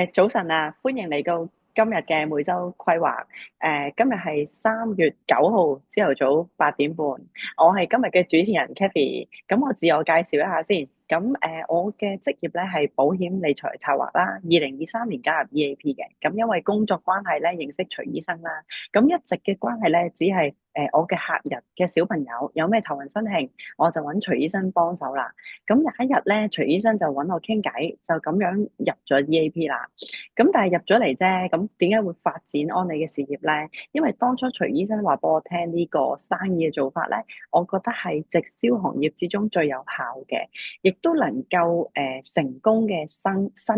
早晨啊，歡迎嚟到今日嘅每周規劃。今日係3月9號朝頭早8點半，我係今日嘅主持人 Kathy。咁我自我介紹一下先。咁我嘅職業咧係保險理財策劃啦。2023年加入 EAP 嘅。咁因為工作關係咧，認識徐醫生啦。咁一直嘅關係咧，只係我嘅客人嘅小朋友有咩頭暈身慶，我就揾徐醫生幫手啦。咁有一日咧，徐醫生就揾我傾偈，就咁樣入咗 EAP 啦。咁但係入咗嚟啫，咁點解會發展安利嘅事業咧？因為當初徐醫生話俾我聽呢個生意嘅做法咧，我覺得係直銷行業之中最有效嘅，亦都能夠成功嘅新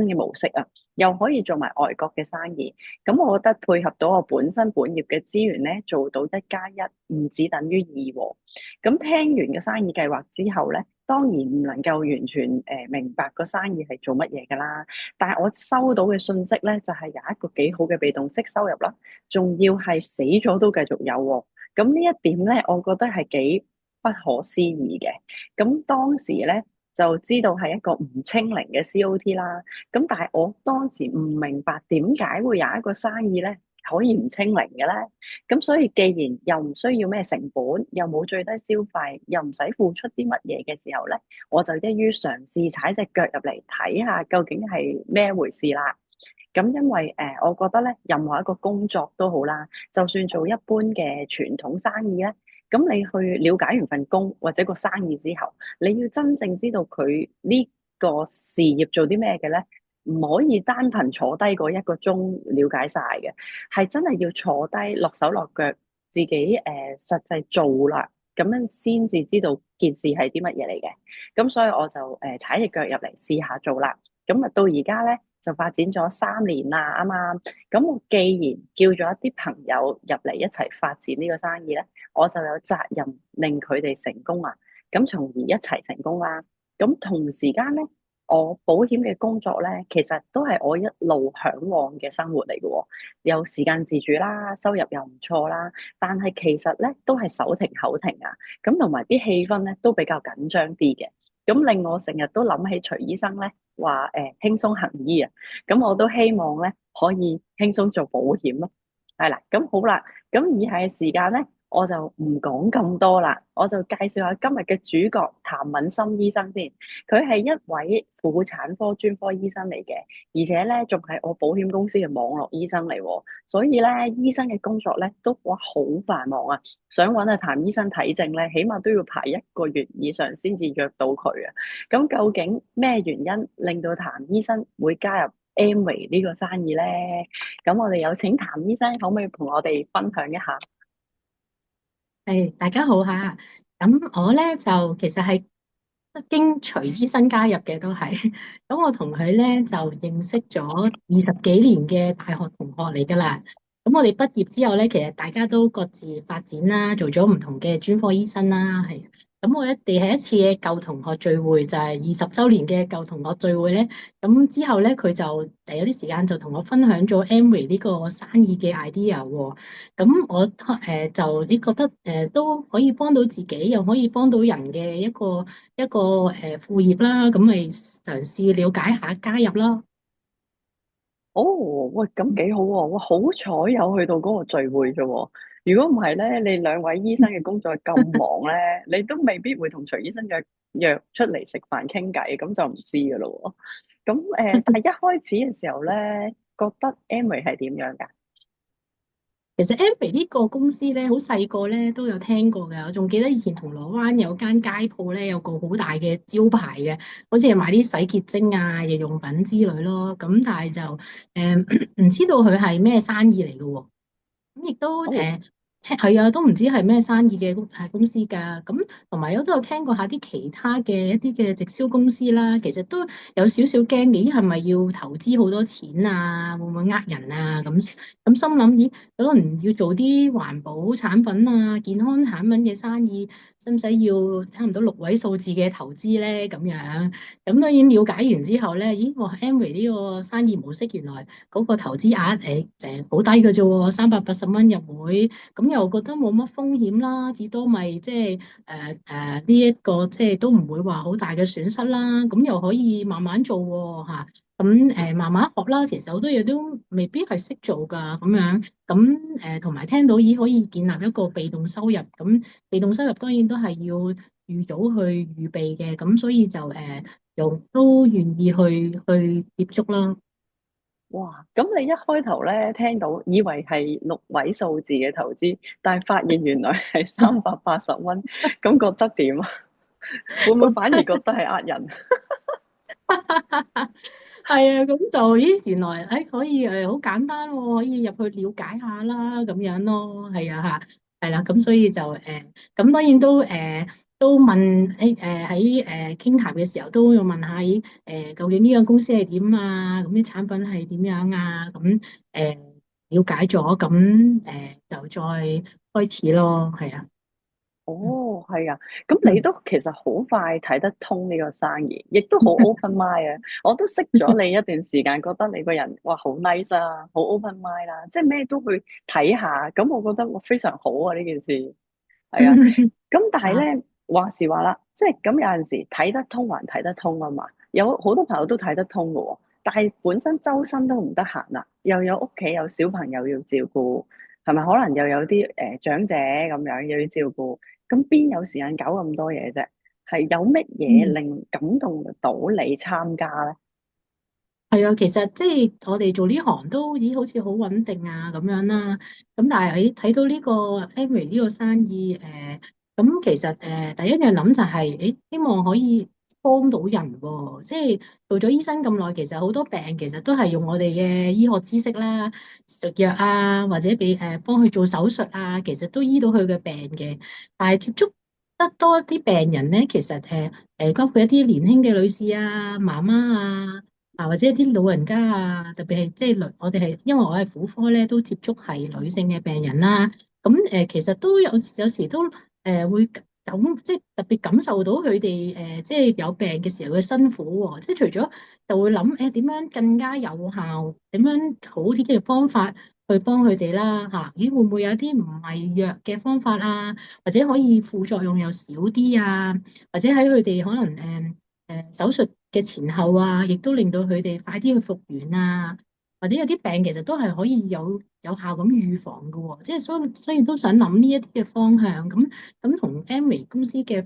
嘅模式啊，又可以做埋外國嘅生意。咁我覺得配合到我本身本業嘅資源咧，做到1+1唔止等於2喎。咁聽完嘅生意計劃之後咧，當然唔能夠完全明白個生意係做乜嘢㗎啦。但係我收到嘅信息咧，就係有一個幾好嘅被動式收入啦，仲要係死咗都繼續有喎。咁呢一點咧，我覺得係幾不可思議嘅。咁當時咧就知道係一個唔清零嘅 COT 啦。咁但係我當時唔明白點解會有一個生意咧可以唔清零嘅咧？咁所以既然又唔需要咩成本，又冇最低消費，又唔使付出啲乜嘢嘅時候咧，我就一於嘗試踩隻腳入嚟睇下究竟係咩回事啦。咁因為我覺得咧，任何一個工作都好啦，就算做一般嘅傳統生意咧，咁你去了解完份工或者個生意之後，你要真正知道佢呢個事業做啲咩嘅咧，唔可以單憑坐低嗰1個鐘了解晒嘅，係真係要坐低落手落腳，自己實際做啦，咁樣先至知道件事係啲乜嘢嚟嘅。咁所以我就踩隻腳入嚟試下做啦。咁啊到而家咧就發展咗3年啦，啱啱。咁我既然叫咗一啲朋友入嚟一齊發展呢個生意咧，我就有責任令佢哋成功啊，咁從而一齊成功啦。咁同時間咧，我保險嘅工作咧，其實都係我一路嚮往嘅生活嚟嘅喎，有時間自主啦，收入又唔錯啦，但係其實咧都係手停口停啊，咁同埋啲氣氛咧都比較緊張啲嘅，咁令我成日都諗起徐醫生咧話輕鬆行醫啊，咁我都希望咧可以輕鬆做保險咯，係啦，咁好啦，咁以下嘅時間咧，我就唔講咁多啦，我就介紹下今日嘅主角譚敏心醫生先。佢係一位婦產科專科醫生嚟嘅，而且咧仲係我保險公司嘅網絡醫生嚟喎。所以咧，醫生嘅工作咧都哇好繁忙啊！想揾阿譚醫生睇症咧，起碼都要排1個月以上先至約到佢啊。咁究竟咩原因令到譚醫生會加入 Amway 呢個生意咧？咁我哋有請譚醫生，可唔可以同我哋分享一下？係，大家好吓。咁我咧就其實係經徐醫生加入嘅，都係。咁我同佢咧就認識咗20幾年嘅大學同學嚟噶啦。咁我哋畢業之後咧，其實大家都各自發展啦，做咗唔同嘅專科醫生啦，係。咁我哋係一次嘅舊同學聚會，就係20周年嘅舊同學聚會咧。咁之後咧，佢就有啲時間就同我分享咗 Amway 呢個生意嘅 idea 喎。咁我就你覺得都可以幫到自己，又可以幫到人嘅一個副業啦，咁咪嘗試了解下加入啦。哦，喂，咁幾好喎！哇，好彩有去到嗰個聚會啫喎。如果唔係咧，你兩位醫生嘅工作咁忙咧，你都未必會同徐醫生約出嚟食飯傾偈，咁就唔知噶咯喎。咁但係一開始嘅時候咧，覺得 Amway 係點樣㗎？其實 Amway 呢個公司咧，好細個咧都有聽過嘅。我仲記得以前銅鑼灣有間街鋪咧，有個好大嘅招牌嘅，好似係賣啲洗潔精啊、日用品之類咯。咁但係就唔知道佢係咩生意嚟嘅喎。咁亦都哦。係啊，都唔知係咩生意嘅公司㗎。咁同埋我都有聽過下啲其他嘅一啲嘅直銷公司啦，其實都有少少驚嘅，咦係咪要投資好多錢啊？會唔會呃人啊？咁心諗，咦可能要做啲環保產品啊、健康產品嘅生意，使唔使要差唔多6位數字嘅投資咧？咁樣咁當然了解完之後咧，咦哇 Amway 呢個生意模式原來〜嗰個投資額誒好低嘅啫喎，380蚊入會，咁又覺得冇乜風險啦，至多咪即係呢一個即係都唔會話好大嘅損失啦，咁又可以慢慢做喎嚇。慢慢學啦，其實好多嘢都未必係識做㗎咁樣。同埋聽到咦可以建立一個被動收入，咁被動收入當然都係要預早去預備嘅，咁所以就又都願意去接觸啦。哇！咁你一開頭咧聽到，以為係6位數字嘅投資，但係發現原來係380蚊，咁覺得點啊？會唔會反而覺得係呃人？係啊，咁就咦，原來可以好簡單喎，可以入去了解下啦，咁樣咯，係啊嚇，係啦，咁所以就咁當然都問喺傾談嘅時候都要問下究竟呢個公司係點啊，咁啲產品係點樣啊，咁了解咗，咁就再開始咯，係啊，哦，係啊，咁你嗯都其實好快睇得通呢個生意，亦都好 open mind 啊！我都識咗你一段時間，覺得你個人哇好 nice 啊，好 open mind 啦，即係咩都去睇下，咁我覺得哇非常好啊呢件事，係啊。咁但係啊，咧話時話啦，即係咁有陣時睇得通還睇得通啊嘛，有好多朋友都睇得通嘅喎，但係本身周身都唔得閒啦，又有屋企有小朋友要照顧，係咪？可能又有啲長者咁樣又要照顧。咁邊有時間搞咁多嘢啫？係有乜嘢嗯。令感動到你參加咧？係啊，其實即係我哋做呢行都已好似好穩定啊咁樣啦。咁但係喺睇到呢個 Amway 呢個生意，咁其實第一樣諗就係、希望可以幫到人喎、即係做咗醫生咁耐，其實好多病其實都係用我哋嘅醫學知識啦、食藥啊，或者俾幫佢做手術啊，其實都醫到佢嘅病嘅。但係接觸得多啲病人咧，其實包括一啲年輕嘅女士啊、媽媽啊。或者一啲老人家啊，特別係即係我哋係因為我係婦科咧，都接觸係女性嘅病人啦。咁其實都有時都會即係特別感受到佢哋即係有病嘅時候嘅辛苦喎。即係除咗就會諗點樣更加有效，點樣好啲嘅方法去幫佢哋啦嚇。咦，會唔會有啲唔係藥嘅方法啊？或者可以副作用又少啲啊？或者喺佢哋可能手術嘅前後啊，亦都令到佢哋快啲去復原啊，或者有啲病其實都係可以有效咁預防嘅喎，即係所以都想諗呢一啲嘅方向，咁同 Amway 公司嘅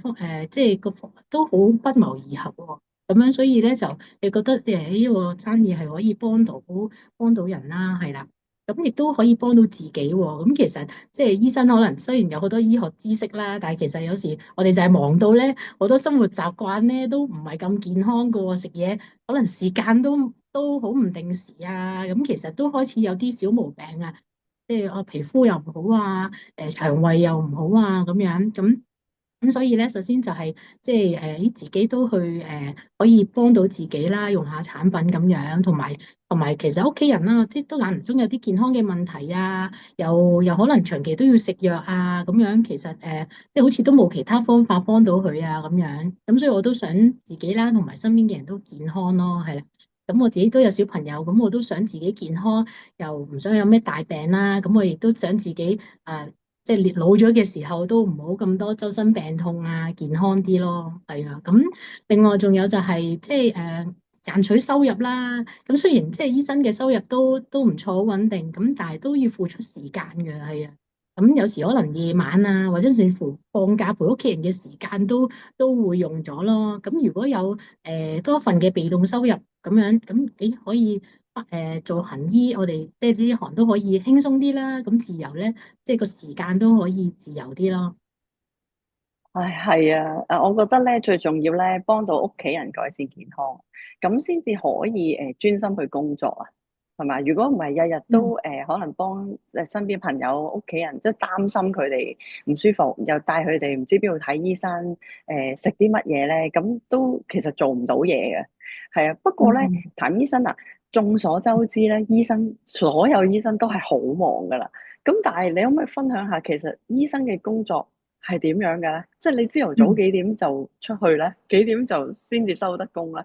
即係個方都好不謀而合喎，咁樣所以咧就你覺得呢個生意係可以幫到人啦，係啦。咁亦都可以幫到自己喎。咁其實即係醫生，可能雖然有好多醫學知識啦，但係其實有時我哋就係忙到咧，好多生活習慣咧都唔係咁健康噶喎。食嘢可能時間都好唔定時啊。咁其實都開始有啲小毛病啊，即係我皮膚又唔好啊，腸胃又唔好啊，咁樣咁所以咧，首先就係即係自己都去可以幫到自己啦，用下產品咁樣，同埋其實屋企人啦，啲都間唔中有啲健康嘅問題啊，又可能長期都要食藥啊，咁樣其實即係好似都冇其他方法幫到佢啊，咁樣咁所以我都想自己啦，同埋身邊嘅人都健康咯，係啦。咁我自己都有小朋友，咁我都想自己健康，又唔想有咩大病啦。咁我亦都想自己即係老咗嘅時候都唔好咁多周身病痛啊，健康啲咯，係啊。咁另外仲有就係即係賺取收入啦。咁雖然即係醫生嘅收入都唔錯，好穩定，咁但係都要付出時間嘅，係啊。咁有時可能夜晚啊，或者甚至乎放假陪屋企人嘅時間都會用咗咯。咁如果有多份嘅被動收入咁樣，咁你可以做行醫，我哋即係呢行都可以輕鬆啲啦。咁自由咧。即係個時間都可以自由啲咯。唉，係啊，我覺得咧最重要咧，幫到屋企人改善健康，咁先至可以專心去工作啊，係咪？如果唔係日日都嗯，可能幫身邊朋友、屋企人，即係擔心佢哋唔舒服，又帶佢哋唔知邊度睇醫生，食啲乜嘢咧，咁都其實做唔到嘢嘅。係啊，不過咧，嗯，譚醫生啊，眾所周知咧，所有醫生都係好忙噶啦。咁但係你可唔可以分享下，其實醫生嘅工作係點樣嘅咧？即係你朝頭早嗯，幾點就出去咧？幾點就先至收得工咧？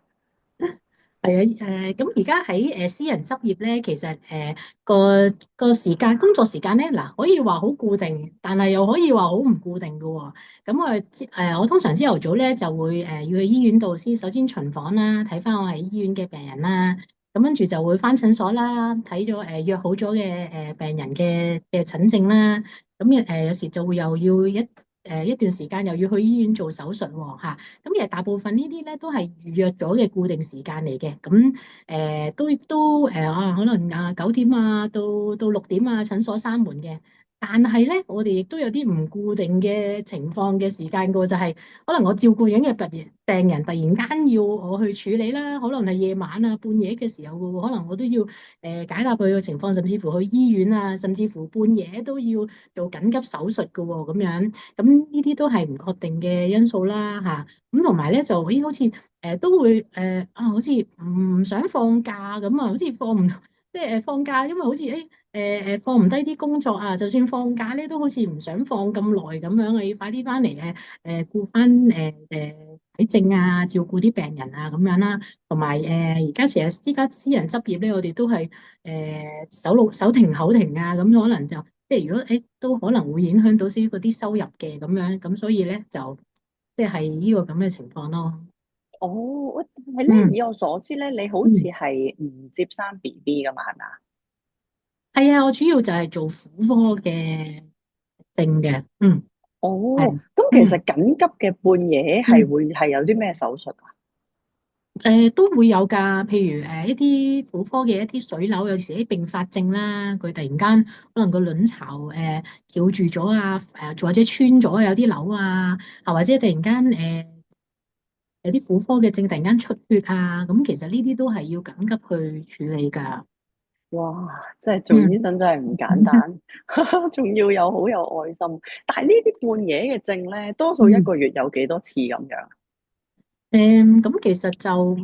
係啊，咁而家喺私人執業咧，其實個時間工作時間咧，嗱可以話好固定，但係又可以話好唔固定嘅喎。咁我通常朝頭早咧就會要去醫院度首先巡房啦，睇翻我喺醫院嘅病人啦。咁跟住就會返診所啦，睇咗約好咗嘅病人嘅診症啦。咁有時就會又要一段時間又要去醫院做手術喎嚇。咁其實大部分呢啲咧都係預約咗嘅固定時間嚟嘅。咁可能9點到6點診所閂門嘅。但係咧，我哋亦都有啲唔固定嘅情況嘅時間嘅喎，就係可能我照顧緊嘅病人突然間要我去處理啦，可能係夜晚半夜嘅時候嘅喎，可能我都要解答佢嘅情況，甚至乎去醫院甚至乎半夜都要做緊急手術嘅喎，咁樣咁呢啲都係唔確定嘅因素啦嚇。咁同埋咧就咦好似都會好似唔想放假咁好似放唔即係放假，因為好似放唔低啲工作就算放假咧，都好似唔想放咁耐咁樣要快啲翻嚟顧翻睇症照顧啲病人咁樣啦，同埋而家其實私人執業咧，我哋都係手停口停咁可能就即係如果都可能會影響到嗰啲收入嘅咁樣，咁所以咧就即係呢個咁嘅情況咯。哦，喂係咧，嗯以我所知咧，你好似嗯，係唔接生 BB 噶嘛，係咪啊？係啊，我主要就係做婦科嘅症嘅。係哦，咁其實嗯緊急嘅半夜係嗯。會係有啲咩手術啊？都會有㗎，譬如一啲婦科嘅一啲水瘤，有時啲併發症啦，佢突然間可能個卵巢翹住咗或者穿咗有啲瘤或者突然間有啲婦科嘅症突然間出血咁其實呢啲都係要緊急去處理㗎。哇，即係做醫嗯。生真係唔簡單，仲要有好有愛心。但係呢啲半夜嘅症咧，多數一嗯。個月有幾多次咁樣？咁其實就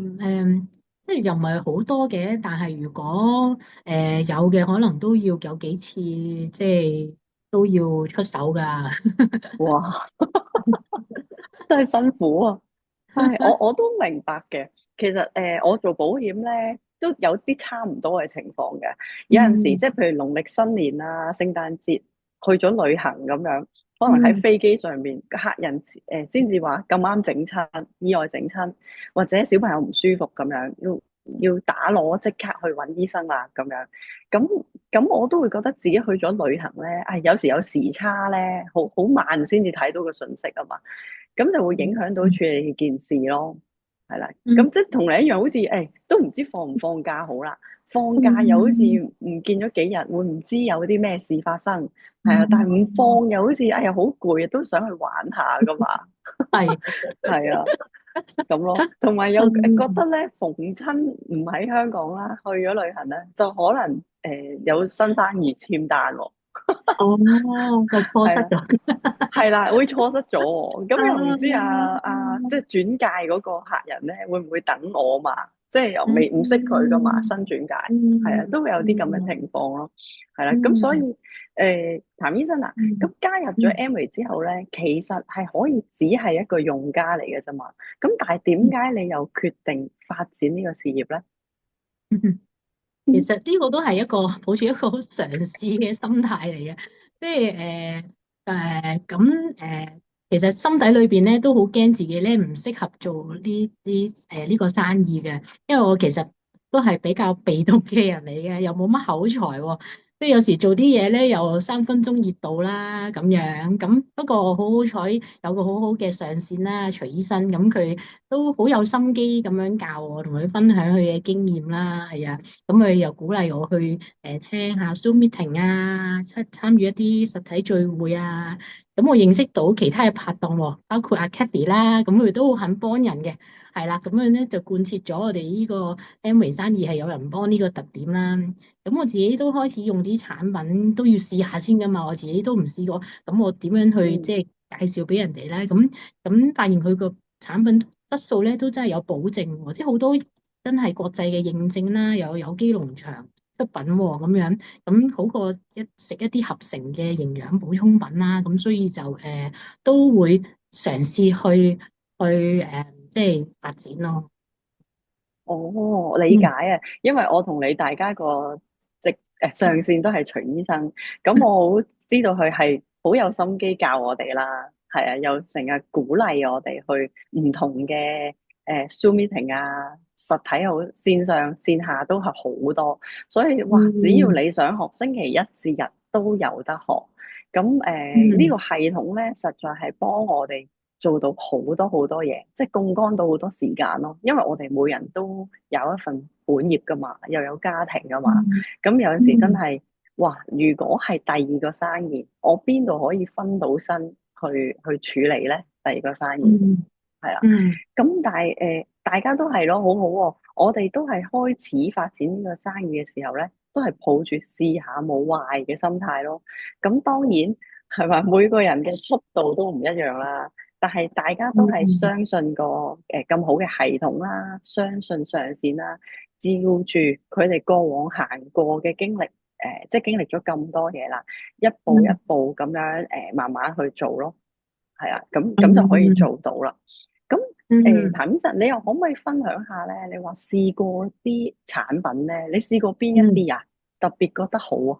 即係又唔係好多嘅，但係如果有嘅，可能都要有幾次，即係都要出手㗎。哇，真係辛苦啊！係，我都明白嘅。其實我做保險咧，都有啲差唔多嘅情況嘅。有陣時，即嗯係譬如農曆新年聖誕節去咗旅行咁樣，可能喺嗯飛機上面，客人先至話咁啱整親，意外整親，或者小朋友唔舒服咁樣，要打攞即刻去揾醫生啦咁樣。咁我都會覺得自己去咗旅行咧，有時有時差咧，好慢先至睇到個信息啊嘛。咁就會影響到嗯處理件事咯，係啦。嗯咁即係同你一樣，好似都唔知放唔放假好啦。放假又好似嗯唔見咗幾日，會唔知有啲咩事發生，係啊。但係唔嗯，放又好似好攰，都想去玩下噶嘛，係，係啊，咁咯。同埋又覺嗯，得咧，逢親唔喺香港啦，去咗旅行咧，就可能有新生意簽單喎，哦，就錯失係啊。咗。係啦，會錯失咗喎，咁又唔知即係嗯轉介嗰個客人咧，會唔會等我嘛？即係又未唔識佢噶嘛，新嗯轉介，係啊，嗯都會有啲咁嘅嗯情況咯，係啦，咁所以嗯譚醫生啊，咁嗯加入咗 Amway 之後咧，其實係可以只係一個用家嚟嘅啫嘛，咁但係點解你又決定發展呢個事業咧？嗯，其實呢個都係一個抱住一個好嘗試嘅心態嚟嘅，即係其實心底裏邊咧都好驚自己咧唔適合做呢個生意嘅，因為我其實都係比較被動嘅人嚟嘅，又冇乜口才喎，即係有時做啲嘢咧又3分鐘熱度啦咁樣，咁不過好好彩有個好好嘅上線啦，徐醫生，咁佢都好有心機咁樣教我，同佢分享佢嘅經驗啦，係啊。咁佢又鼓勵我去聽下 Zoom meeting 參與一啲實體聚會咁我認識到其他嘅拍檔喎，包括阿 Kathy 啦，咁佢都好肯幫人嘅，係啦，咁樣咧就貫徹咗我哋呢個 Amway 生意係有人幫呢個特點啦。咁我自己都開始用啲產品都要試下先噶嘛，我自己都唔試過，咁我點樣去嗯。即係介紹俾人哋咧？咁發現佢個產品質素咧都真係有保證喎，即係好多真係國際嘅認證啦，又有機農場出品喎，咁樣咁好過食一啲合成嘅營養補充品啦，咁所以就都會嘗試去即係發展咯。哦，理解嗯啊，因為我同你大家個上線都係徐醫生，咁我好知道佢係好有心機教我哋啦，係啊，又成日鼓勵我哋去唔同嘅Zoom meeting 實體好，線上線下都係好多，所以哇，只要嗯你想學，星期一至日都有得學。咁呢個嗯系統咧，實在係幫我哋做到好多好多嘢，即係槓桿到好多時間咯。因為我哋每人都有一份本業噶嘛，又有家庭噶嘛。嗯咁有陣時真嗯係，哇！如果係第二個生意，我邊度可以分到身去處理咧？第二個生意嗯係啦。嗯咁但係大家都係咯，好好喎。我哋都係開始發展呢個生意嘅時候咧，都係抱住試下冇壞嘅心態咯。咁當然係嘛，每個人嘅速度都唔一樣啦。但係大家都係嗯相信個咁好嘅系統啦，相信上線啦，照住佢哋過往行過嘅經歷，即係經歷咗咁多嘢啦，一步一嗯步咁樣慢慢去做咯。係啊，咁就可以嗯做到啦。咁嗯譚醫生，你又可唔可以分享下咧？你話試過啲產品咧，你試過邊一嗯。啲啊？特別覺得好啊？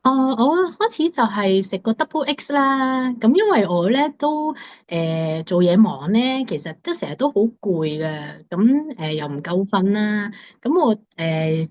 我開始就係食個 Double X 啦，咁因為我咧都做嘢忙咧，其實都成日都好攰嘅，咁又唔夠瞓啦，咁我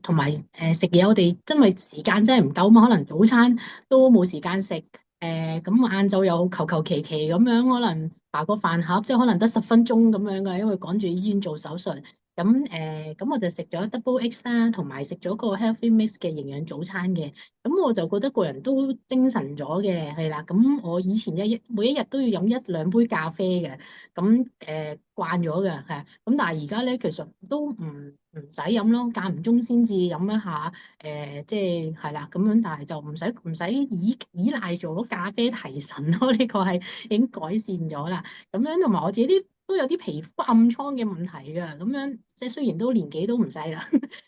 同埋食嘢，我哋因為時間真係唔夠嘛，可能早餐都冇時間食，咁晏晝又求求其其咁樣，可能扒個飯盒，即係可能得10分鐘咁樣嘅，因為趕住醫院做手術。咁我就食咗 Double X 啦，同埋食咗個 Healthy Mix 嘅營養早餐嘅。咁我就覺得個人都精神咗嘅，係啦。咁我以前每一日都要飲1-2杯咖啡嘅，咁慣咗嘅，係。咁但係而家咧，其實都唔使飲咯，間唔中先至飲一下，即係啦咁樣。但係就唔使依賴咗咖啡提神咯，呢個係已經改善咗啦。咁樣同埋我自己都有啲皮膚暗瘡嘅問題㗎，咁樣即係雖然都年紀都唔細啦，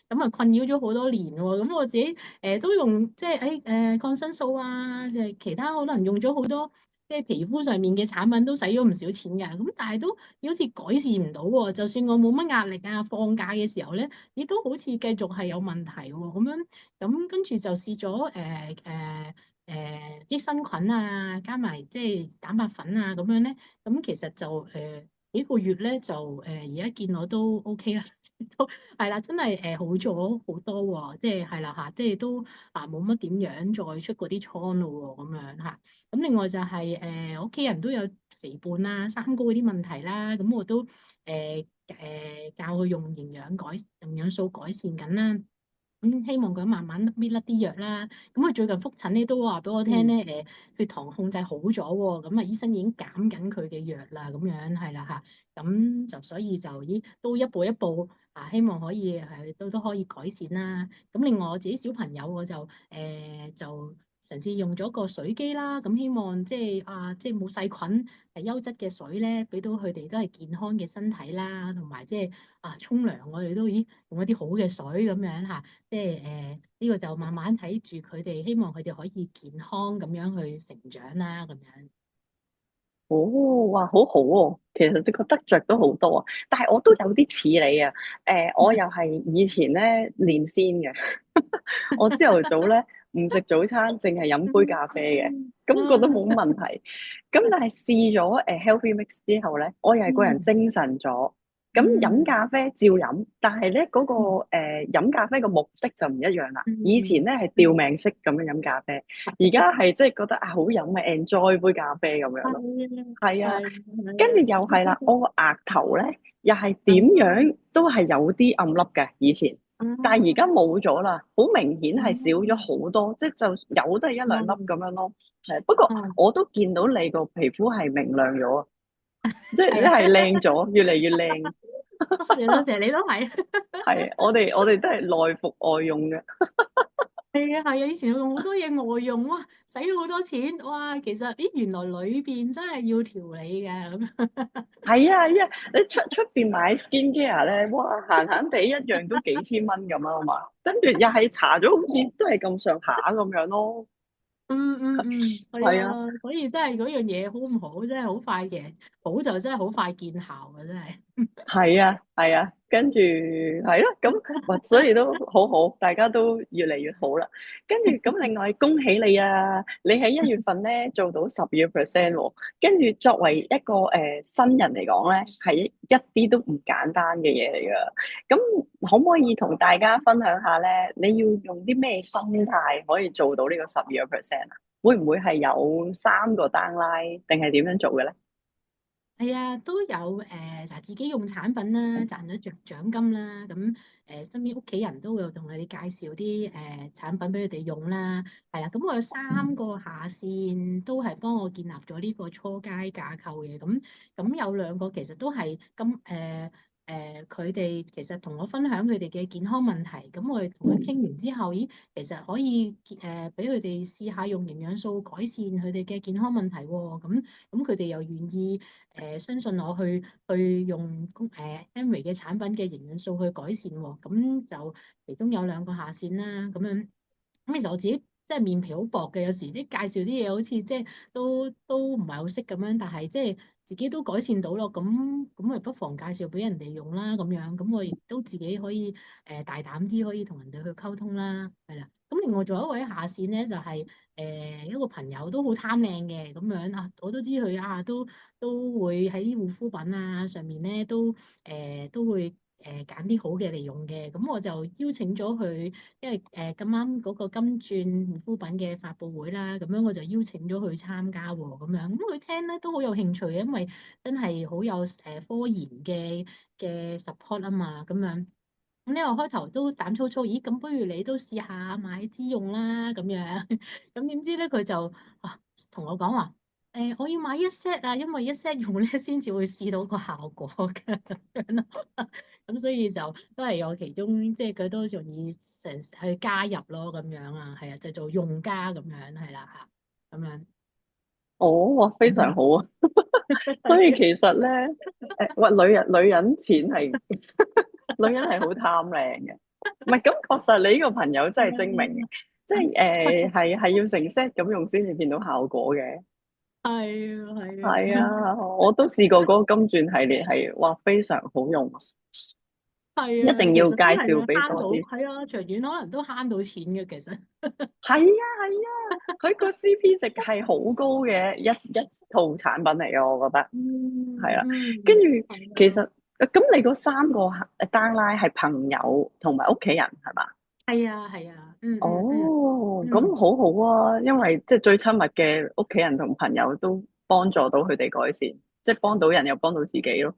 咁啊困擾咗好多年喎。咁我自己都用即係抗生素啊，即係其他可能用咗好多即係皮膚上面嘅產品都使咗唔少錢㗎。咁但係都好似改善唔到喎。就算我冇乜壓力啊，放假嘅時候咧，亦都好似繼續係有問題喎。咁樣咁跟住就試咗益生菌啊，加埋即係蛋白粉啊咁樣咧。咁其實就幾個月咧就而家見我都 OK 啦，都係啦，真係好咗好多喎，即係啦嚇，即係都冇乜點樣再出嗰啲瘡咯喎，咁樣嚇。咁另外就係我屋企人都有肥胖啊、三高嗰啲問題啦，咁我都教佢用營養素改善緊啦。希望佢慢慢搣甩啲藥啦。咁佢最近覆診咧都話俾我聽嗯。咧，血糖控制好咗喎。咁啊，醫生已經減緊佢嘅藥啦，咁樣係啦嚇。咁就所以就都一步一步希望可以都可以改善啦。咁另外我自己小朋友我就就嘗試用咗個水機啦。咁希望即係冇細菌係優質嘅水咧，俾到佢哋都係健康嘅身體啦，同埋即係沖涼我哋都用一啲好嘅水咁樣嚇。即係呢個就慢慢睇住佢哋，希望佢哋可以健康咁樣去成長啦，咁樣。哦，哇，好好喎！其實個得着都好多啊，但係我都有啲似你啊。我又係以前咧練先嘅，我朝頭早咧唔食早餐，淨係飲杯咖啡嘅，咁覺得冇乜問題。咁但係試咗Healthy Mix 之後咧，我又係個人精神咗。咁飲咖啡照飲，但係咧嗰個飲咖啡嘅目的就唔一樣啦。以前咧係吊命式咁樣飲咖啡，而家係即係覺得好飲啊，enjoy 杯咖啡咁樣咯。係啊，跟住又係啦，我個額頭咧又係點樣都係有啲暗粒嘅以前，但係而家冇咗啦，好明顯係少咗好多，即係就有都係1-2粒咁樣咯。係，不過我都見到你個皮膚係明亮咗啊，即係你係靚咗，越嚟越靚。多謝多謝，你都係。係，我哋都係內服外用嘅。係啊係啊，以前我用好多嘢外用，哇，使咗好多錢，哇，其實原來裏邊真係要調理嘅咁。係啊係啊，你出邊買 skincare 咧，哇，閒閒地一樣都幾千蚊咁啊嘛，跟住又係搽咗，好似都係咁上下咁樣咯。係係啊。啊，所以真係嗰樣嘢好唔好，真係好快嘅，好就真係好快見效嘅，真係。係啊，係啊，跟住係咯，咁哇，所以都好好，大家都越嚟越好啦。跟住咁，另外恭喜你啊！你喺1月份咧做到12%喎，跟住作為一個新人嚟講咧，係一啲都唔簡單嘅嘢嚟噶。咁可唔可以同大家分享下咧？你要用啲咩心態可以做到呢個12%啊？會唔會係有3個 downline，定係點樣做嘅咧？係啊，都有嗱，自己用產品啦，賺咗獎金啦，咁身邊屋企人都會有同佢哋介紹啲產品俾佢哋用啦，係啦，咁我有3個下線都係幫我建立咗呢個初階架構嘅，咁有2個其實都係佢哋其實同我分享佢哋嘅健康問題，咁我哋同佢傾完之後，咦，其實可以俾佢哋試下用營養素改善佢哋嘅健康問題喎，咁佢哋又願意相信我去用Amway 嘅產品嘅營養素去改善喎，咁就其中有2個下線啦，咁樣咁其實我自己即係面皮好薄嘅，有時啲介紹啲嘢好似即係都唔係好識咁樣，但係即係自己都改善到咯，咁咪不妨介紹俾人哋用啦，咁樣咁我亦都自己可以大膽啲可以同人哋去溝通啦，係啦。咁另外仲有一位下線咧，就係、一個朋友都好貪靚嘅咁樣啊，我都知佢啊都會喺啲護膚品啊上面咧都會揀啲好嘅嚟用嘅，咁我就邀請咗佢，因為咁啱嗰個金鑽護膚品嘅發佈會啦，咁樣我就邀請咗佢參加喎，咁樣咁佢聽咧都好有興趣嘅，因為真係好有科研嘅 support 啊嘛，咁樣。咁呢我開頭都膽粗粗，咦咁不如你都試下買支用啦咁樣，咁點知咧佢就同我講話，我要買一 set 啊，因為一 set 用咧先至會試到個效果嘅咁樣咯，咁所以就都係有其中，即係佢都容易成去加入咯咁樣啊，係啊，就做用家咁樣係啦嚇，咁樣。哦，哇，非常好啊！所以其實咧，喂，女人錢係女人係好貪靚嘅，唔係咁確實你呢個朋友真係精明嘅，即係係要成 set 咁用先至見到效果嘅。係啊係係啊。啊，我都試過嗰個金鑽系列係，哇，非常好用啊，係啊，一定要介其實都係紹俾慳到，多啲。係啊，長遠可能都慳到錢嘅，其實。係啊係啊，佢個 CP 值係好高嘅一套產品嚟嘅，我覺得係啦。跟住其實係啊，咁你嗰3個 downline 係朋友同埋屋企人係嘛？係啊，係啊，哦，咁嗯，好好啊，因為即係最親密嘅屋企人同朋友都幫助到佢哋改善，即係幫到人又幫到自己咯。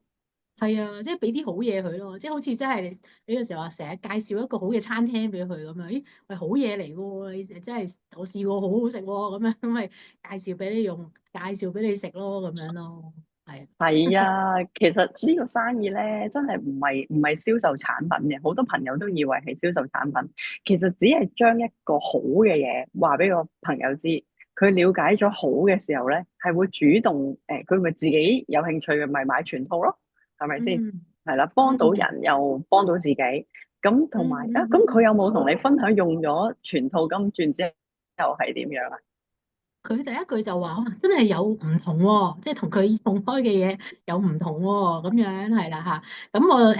係啊，即係俾啲好嘢佢咯，即係好似真係你有時候話成日介紹一個好嘅餐廳俾佢咁樣，咦，喂，好嘢嚟嘅喎，你真係我試過好好食喎，咁樣咁咪介紹俾你用，介紹俾你食咯，咁樣咯，係啊，係啊，其實呢個生意咧，真係唔係銷售產品嘅，好多朋友都以為係銷售產品，其實只係將一個好嘅嘢話俾個朋友知，佢了解咗好嘅時候咧，係會主動佢咪自己有興趣嘅咪買全套咯，係咪先？嗯係啦，幫到嗯人又幫到自己，咁同埋啊，咁佢有冇同你分享用咗全套金鑽之後係點樣啊？佢第一句就話：哇真係有唔同喎，即係同佢用開嘅嘢有唔同喎，咁樣係啦嚇。咁我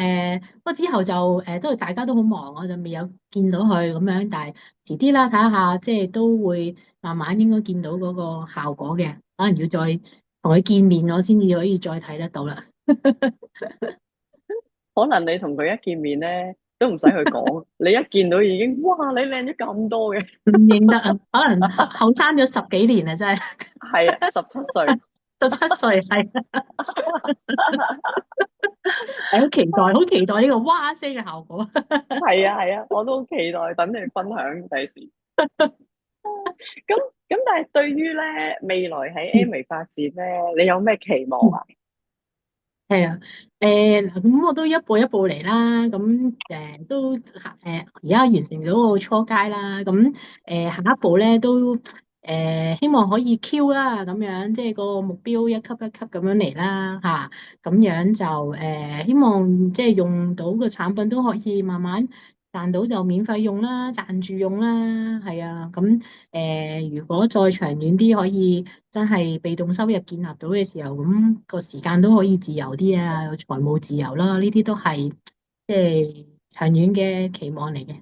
不過之後就都係大家都好忙，我就未有見到佢咁樣。但係遲啲啦，睇下即係都會慢慢應該見到嗰個效果嘅。可能要再同佢見面，我先至可以再睇得到啦。可能你同佢一見面咧，都唔使佢講，你一見到已經，哇！你靚咗咁多嘅，唔認得啊，可能後生咗10幾年啊，真係係啊，17歲，17歲係，係好期待，好期待呢個哇聲嘅效果。係啊係啊，我都好期待等你分享第時。咁但係對於咧未來喺 A 微發展咧，你有咩期望啊？係啊，咁我都一步一步嚟啦，咁都而家完成咗個初階啦，咁下一步咧都希望可以 Q 啦，咁樣即係個目標一級一級咁樣嚟啦，嚇、咁樣就希望即係用到個產品都可以慢慢賺到就免費用啦，賺住用啦，係啊。咁如果再長遠啲，可以真係被動收入建立到嘅時候，咁個時間都可以自由啲啊，有財務自由啦，呢啲都係即係長遠嘅期望嚟嘅。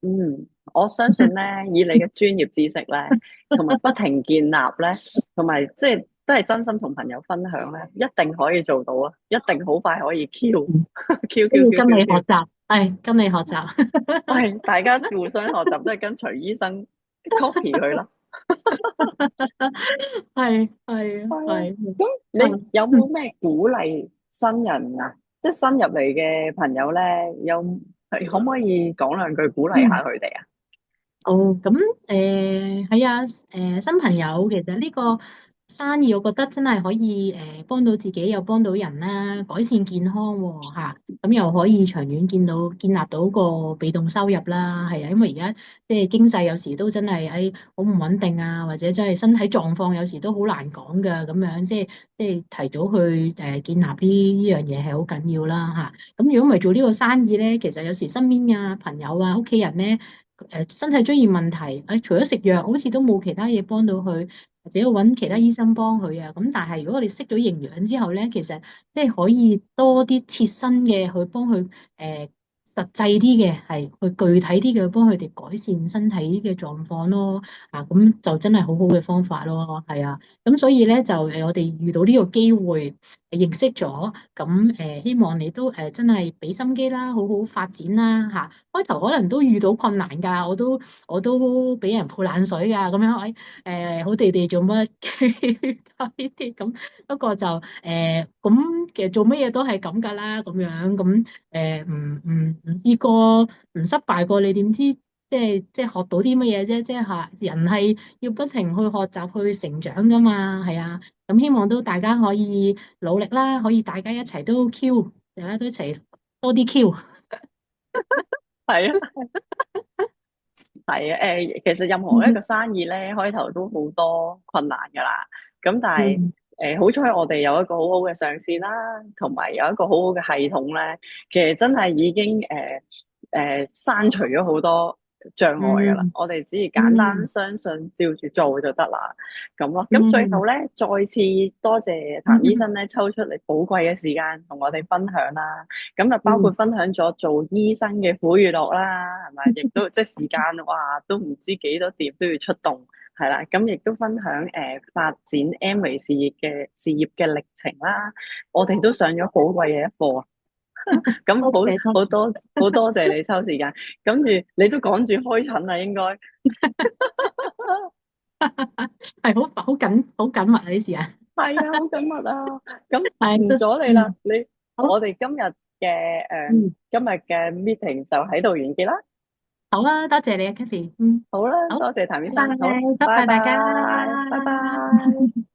嗯，我相信咧，以你嘅專業知識咧，同埋不停建立咧，同埋即係都係真心同朋友分享咧，一定可以做到啊！一定好快可以 Q 嗯 Q 都 Q 要 Q 跟 Q 你學 Q，習，係跟你學習。係大家互相學習，都係跟隨醫生 copy 佢啦。係係係啊，係，咁你嗯有冇咩鼓勵新人啊？即係新入嚟嘅朋友咧，可唔可以講兩句鼓勵嗯。下佢哋啊？哦，咁係啊，新朋友其實呢個生意，我覺得真係可以幫到自己，又幫到人啦，改善健康喎嚇，咁又可以長遠建立到個被動收入啦，係啊，因為而家即係經濟有時都真係好唔穩定啊，或者真係身體狀況有時都好難講㗎，咁樣即係提早去建立呢樣嘢係好緊要啦嚇。咁如果唔係做呢個生意咧，其實有時身邊嘅朋友啊、屋企人咧。身體出現問題，除咗食藥，好似都冇其他嘢幫到佢，或者要揾其他醫生幫佢啊。咁但係如果我哋識咗營養之後咧，其實即係可以多啲切身嘅去幫佢實際啲嘅，係去具體啲嘅幫佢哋改善身體嘅狀況咯。咁就真係好好嘅方法咯，係啊。咁所以咧就我哋遇到呢個機會認識咗，咁希望你都真係俾心機啦，好好發展啦嚇。開頭可能都遇到困難㗎，我都俾人潑冷水㗎，咁樣好地地做乜搞呢啲咁，不過就咁其實做乜嘢都係咁㗎啦，咁樣咁唔試過唔失敗過，你點知即係學到啲乜嘢啫？即係嚇人係要不停去學習去成長㗎嘛，係啊，咁希望都大家可以努力啦，可以大家一齊都 Q，大家都一齊多啲 Q。係啊。係啊，其實任何一個生意咧，開頭都好多困難噶啦。咁但係嗯好彩我哋有一個好好嘅上線啦，同埋有一個好好嘅系統咧，其實真係已經刪除咗好多障礙噶啦。嗯我哋只要簡單嗯相信，照住做就得啦。咁咯。咁最後嗯咧，再次多謝譚醫嗯生咧抽出嚟寶貴嘅時間同我哋分享啦。咁就包括嗯分享咗做醫生嘅苦與樂啦，係咪？亦都即係時間，哇，都唔知幾多點都要出動，係啦。咁亦都分享發展 Amway 事業嘅歷程啦。我哋都上咗寶貴嘅一課啊！咁多謝多謝，好多好多謝你抽時間，跟住你都趕住開診啦，應該係好緊密啊啲時間，係啊，好緊密啊！咁唔係都阻你啦，好我哋嗯今日嘅 meeting 就喺度完結啦。好啊，多謝你啊，Kathy，好啦，好，多謝譚醫拜拜生，好，拜拜拜大家。拜，拜拜。